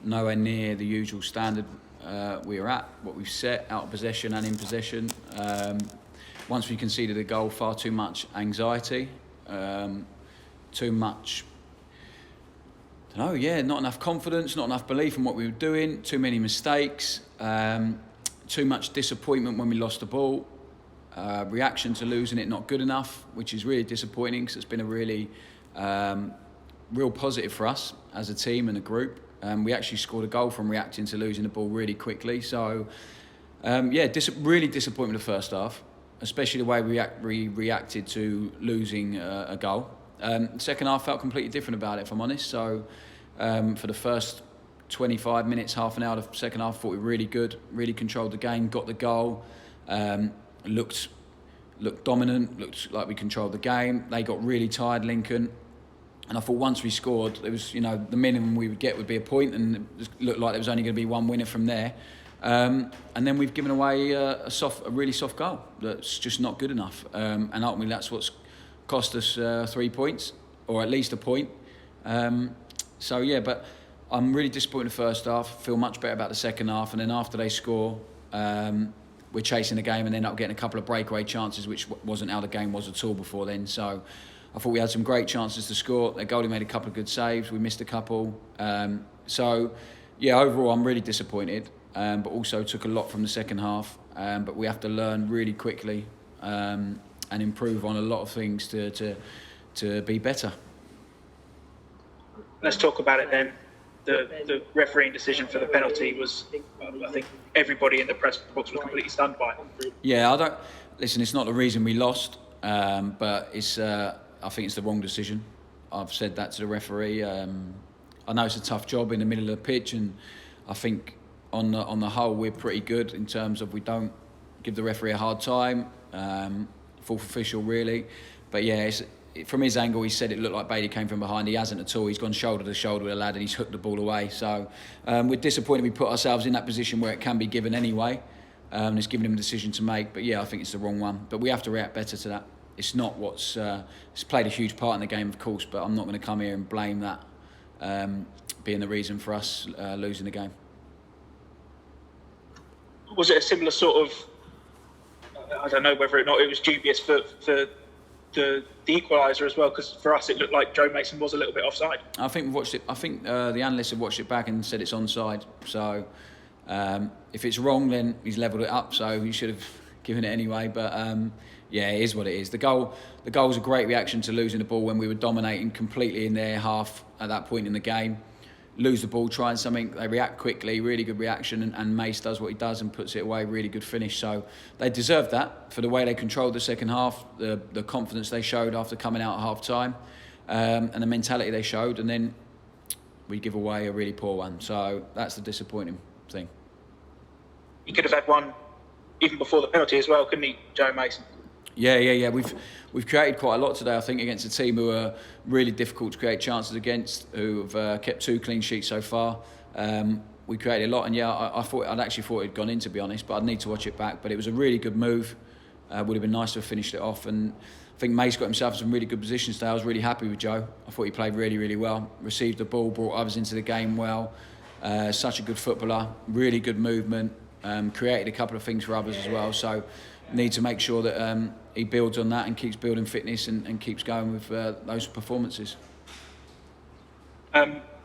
Nowhere near the usual standard we were at, what we've set, out of possession and in possession. Once we conceded a goal, far too much anxiety, too much, not enough confidence, not enough belief in what we were doing, too many mistakes, too much disappointment when we lost the ball, reaction to losing it not good enough, which is really disappointing because it's been a really real positive for us as a team and a group. We actually scored a goal from reacting to losing the ball really quickly. So, really disappointed with the first half, especially the way we reacted to losing a goal. Second half felt completely different about it, if I'm honest. So, for the first 25 minutes, half an hour of the second half, I thought we were really good, really controlled the game, got the goal, looked dominant, looked like we controlled the game. They got really tired, Lincoln. And I thought once we scored, it was, the minimum we would get would be a point, and it looked like there was only going to be one winner from there. And then we've given away a really soft goal that's just not good enough. And ultimately, that's what's cost us 3 points, or at least a point. But I'm really disappointed in the first half. Feel much better about the second half, and then after they score, we're chasing the game and end up getting a couple of breakaway chances, which wasn't how the game was at all before then. So I thought we had some great chances to score. Their goalie made a couple of good saves. We missed a couple. Overall, I'm really disappointed, but also took a lot from the second half. But we have to learn really quickly and improve on a lot of things to be better. Let's talk about it then. The refereeing decision for the penalty was, I think, everybody in the press box was completely stunned by it. Yeah, it's not the reason we lost, but I think it's the wrong decision. I've said that to the referee. I know it's a tough job in the middle of the pitch, and I think on the whole we're pretty good in terms of we don't give the referee a hard time. Fourth official really, but yeah, from his angle he said it looked like Bailey came from behind. He hasn't at all. He's gone shoulder to shoulder with a lad and he's hooked the ball away. So we're disappointed we put ourselves in that position where it can be given anyway. It's given him a decision to make, but yeah, I think it's the wrong one. But we have to react better to that. It's not it's played a huge part in the game, of course, but I'm not going to come here and blame that being the reason for us losing the game. Was it a similar sort of, I don't know whether or not it was dubious for the equaliser as well, because for us it looked like Joe Mason was a little bit offside. I think we've watched it. I think the analysts have watched it back and said it's onside. So if it's wrong, then he's levelled it up. So he should have given it anyway. But it is what it is. The goal was a great reaction to losing the ball when we were dominating completely in their half at that point in the game. Lose the ball, trying something, they react quickly, really good reaction, and Mace does what he does and puts it away, really good finish. So they deserved that for the way they controlled the second half, the confidence they showed after coming out at half time, and the mentality they showed, and then we give away a really poor one. So that's the disappointing thing. He could have had one even before the penalty as well, couldn't he, Joe Mason? Yeah. We've created quite a lot today, I think, against a team who are really difficult to create chances against, who have kept 2 clean sheets so far. We created a lot, and I'd actually thought it'd gone in, to be honest, but I'd need to watch it back. But it was a really good move. Would have been nice to have finished it off, and I think Mace got himself in some really good positions today. I was really happy with Joe. I thought he played really, really well. Received the ball, brought others into the game well. Such a good footballer, really good movement. Created a couple of things for others as well. So need to make sure that he builds on that and keeps building fitness and keeps going with those performances.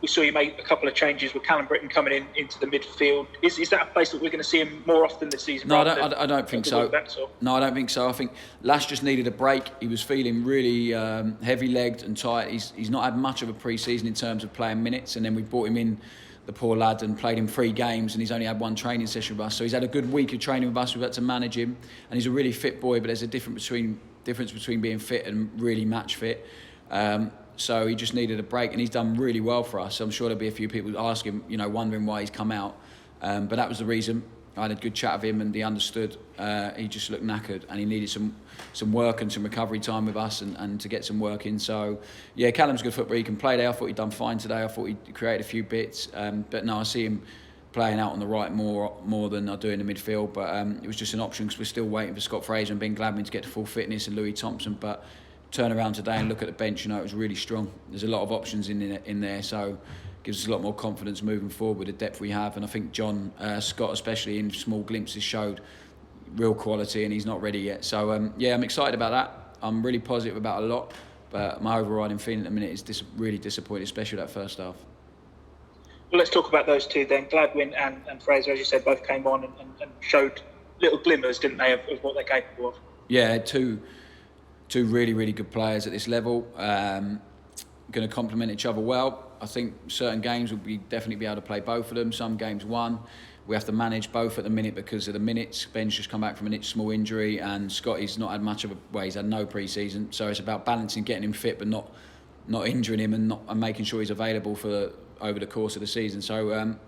We saw you make a couple of changes with Callum Britton coming into the midfield. Is that a place that we're going to see him more often this season? No, I don't think so. No, I don't think so. I think Lash just needed a break. He was feeling really heavy-legged and tight. He's not had much of a pre-season in terms of playing minutes, and then we brought him in, the poor lad, and played him 3 games, and he's only had 1 training session with us. So he's had a good week of training with us. We've had to manage him, and he's a really fit boy, but there's a difference between being fit and really match fit. So he just needed a break, and he's done really well for us. So I'm sure there'll be a few people asking, wondering why he's come out. But that was the reason. I had a good chat with him, and he understood. He just looked knackered, and he needed some work and some recovery time with us, and to get some work in. So, yeah, Callum's a good footballer. He can play there. I thought he'd done fine today. I thought he created a few bits. But no, I see him playing out on the right more than I do in the midfield. But it was just an option because we're still waiting for Scott Fraser and Ben Gladman to get to full fitness, and Louis Thompson. But turn around today and look at the bench, it was really strong. There's a lot of options in there. So gives us a lot more confidence moving forward with the depth we have. And I think John Scott, especially in small glimpses, showed real quality, and he's not ready yet. So I'm excited about that. I'm really positive about a lot, but my overriding feeling at the minute is really disappointed, especially that first half. Well, let's talk about those two then. Gladwin and Fraser, as you said, both came on and showed little glimmers, didn't they, of what they're capable of? Yeah, two really, really good players at this level. Going to complement each other well. I think certain games we'll definitely be able to play both of them. Some games one. We have to manage both at the minute because of the minutes. Ben's just come back from a small injury, and Scotty's not had much of he's had no pre-season. So it's about balancing, getting him fit, but not injuring him and making sure he's available for over the course of the season. So I'm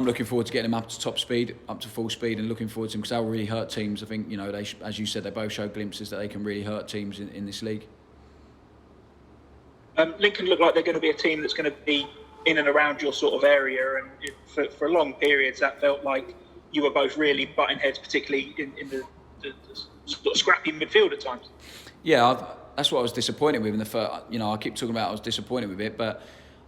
looking forward to getting him up to top speed, up to full speed, and looking forward to him because they'll really hurt teams. I think they, as you said, they both show glimpses that they can really hurt teams in this league. Lincoln look like they're going to be a team that's going to be in and around your sort of area, and for long periods that felt like you were both really butting heads, particularly in the sort of scrappy midfield at times. Yeah, that's what I was disappointed with in the first. I keep talking about I was disappointed with it, but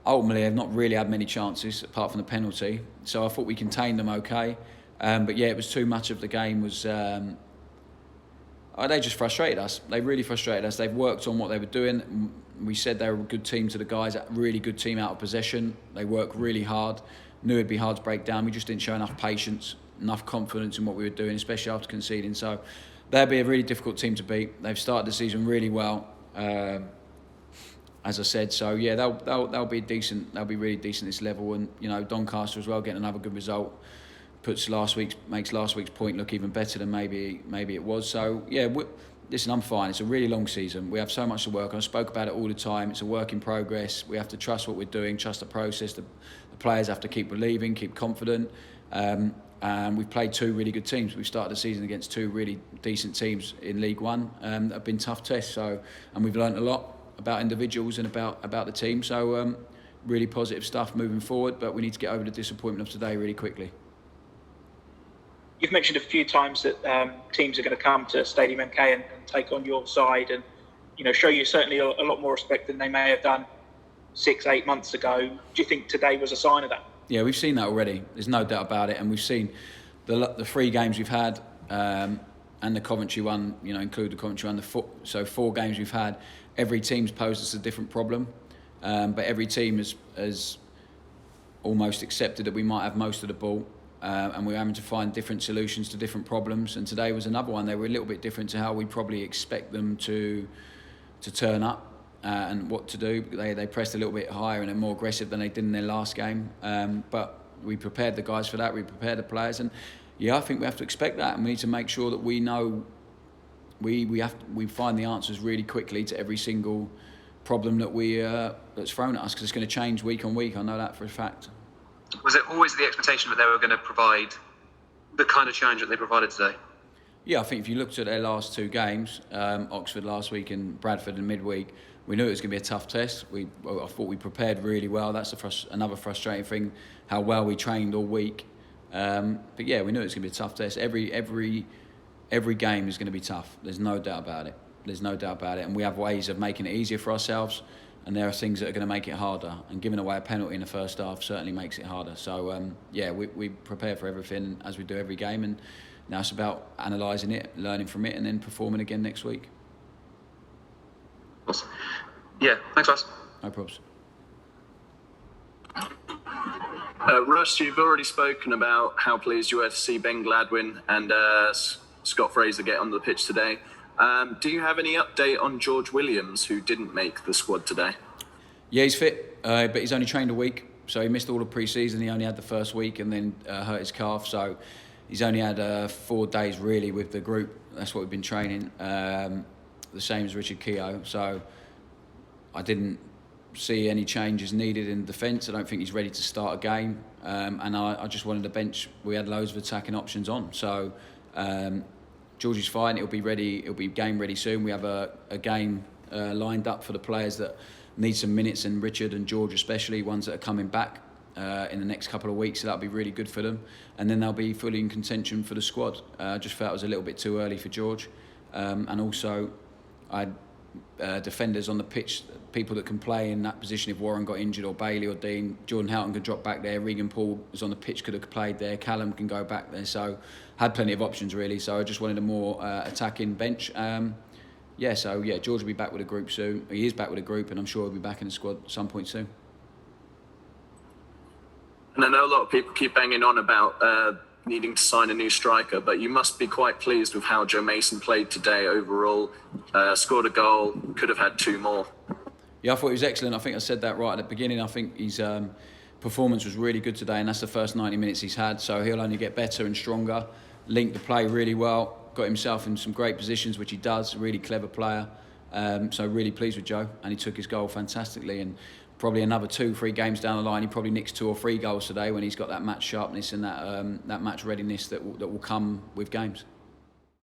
ultimately I've not really had many chances apart from the penalty. So I thought we contained them okay, but yeah, it was too much of the game was. They just frustrated us. They really frustrated us. They've worked on what they were doing. We said they were a good team to the guys, a really good team out of possession. They worked really hard. Knew it'd be hard to break down. We just didn't show enough patience, enough confidence in what we were doing, especially after conceding. So they'll be a really difficult team to beat. They've started the season really well, as I said. So yeah, they'll be decent. They'll be really decent at this level. And Doncaster as well, getting another good result. Makes last week's point look even better than maybe it was. So yeah, listen, I'm fine. It's a really long season. We have so much to work on. I spoke about it all the time. It's a work in progress. We have to trust what we're doing, trust the process. The players have to keep believing, keep confident. And we've played two really good teams. We've started the season against two really decent teams in League One that have been tough tests. And we've learned a lot about individuals and about the team. So really positive stuff moving forward. But we need to get over the disappointment of today really quickly. You've mentioned a few times that teams are going to come to Stadium MK and take on your side and show you certainly a lot more respect than they may have done 6-8 months ago. Do you think today was a sign of that? Yeah, we've seen that already. There's no doubt about it, and we've seen the 3 games we've had and the Coventry one. Include the Coventry one. So 4 games we've had. Every team's posed us a different problem, but every team has almost accepted that we might have most of the ball. And we're having to find different solutions to different problems. And today was another one. They were a little bit different to how we probably expect them to turn up and what to do. They pressed a little bit higher and they're more aggressive than they did in their last game. But we prepared the guys for that. We prepared the players. And I think we have to expect that. And we need to make sure that we know we find the answers really quickly to every single problem that that's thrown at us, because it's going to change week on week. I know that for a fact. Was it always the expectation that they were going to provide the kind of challenge that they provided today? Yeah, I think if you looked at their last 2 games, Oxford last week and Bradford in midweek, we knew it was going to be a tough test. I thought we prepared really well. That's another frustrating thing, how well we trained all week. But yeah, we knew it was going to be a tough test. Every game is going to be tough. There's no doubt about it. And we have ways of making it easier for ourselves. And there are things that are going to make it harder. And giving away a penalty in the first half certainly makes it harder. So, we prepare for everything as we do every game. And now it's about analysing it, learning from it, and then performing again next week. Awesome. Yeah, thanks, Russ. No problems. Russ, you've already spoken about how pleased you were to see Ben Gladwin and Scott Fraser get on the pitch today. Do you have any update on George Williams, who didn't make the squad today? Yeah, he's fit, but he's only trained a week. So he missed all of pre-season. He only had the first week and then hurt his calf. So he's only had 4 days really with the group. That's what we've been training. The same as Richard Keogh. So I didn't see any changes needed in defence. I don't think he's ready to start a game. And I just wanted a bench. We had loads of attacking options on. So George is fine. It'll be ready. It'll be game ready soon. We have a game lined up for the players that need some minutes, and Richard and George especially, ones that are coming back in the next couple of weeks. So that'll be really good for them. And then they'll be fully in contention for the squad. I just felt it was a little bit too early for George. And also, defenders on the pitch, people that can play in that position if Warren got injured or Bailey or Dean. Jordan Houghton could drop back there. Regan Paul was on the pitch, could have played there. Callum can go back there. So had plenty of options really. So I just wanted a more attacking bench. George will be back with a group soon. He is back with a group, and I'm sure he'll be back in the squad at some point soon. And I know a lot of people keep banging on about needing to sign a new striker, but you must be quite pleased with how Joe Mason played today overall. Scored a goal, could have had 2 more. Yeah, I thought he was excellent. I think I said that right at the beginning. I think his performance was really good today, and that's the first 90 minutes he's had. So he'll only get better and stronger. Linked the play really well. Got himself in some great positions, which he does. Really clever player. So really pleased with Joe, and he took his goal fantastically. And probably another 2-3 games down the line, he probably nicks 2 or 3 goals today when he's got that match sharpness and that match readiness that will come with games.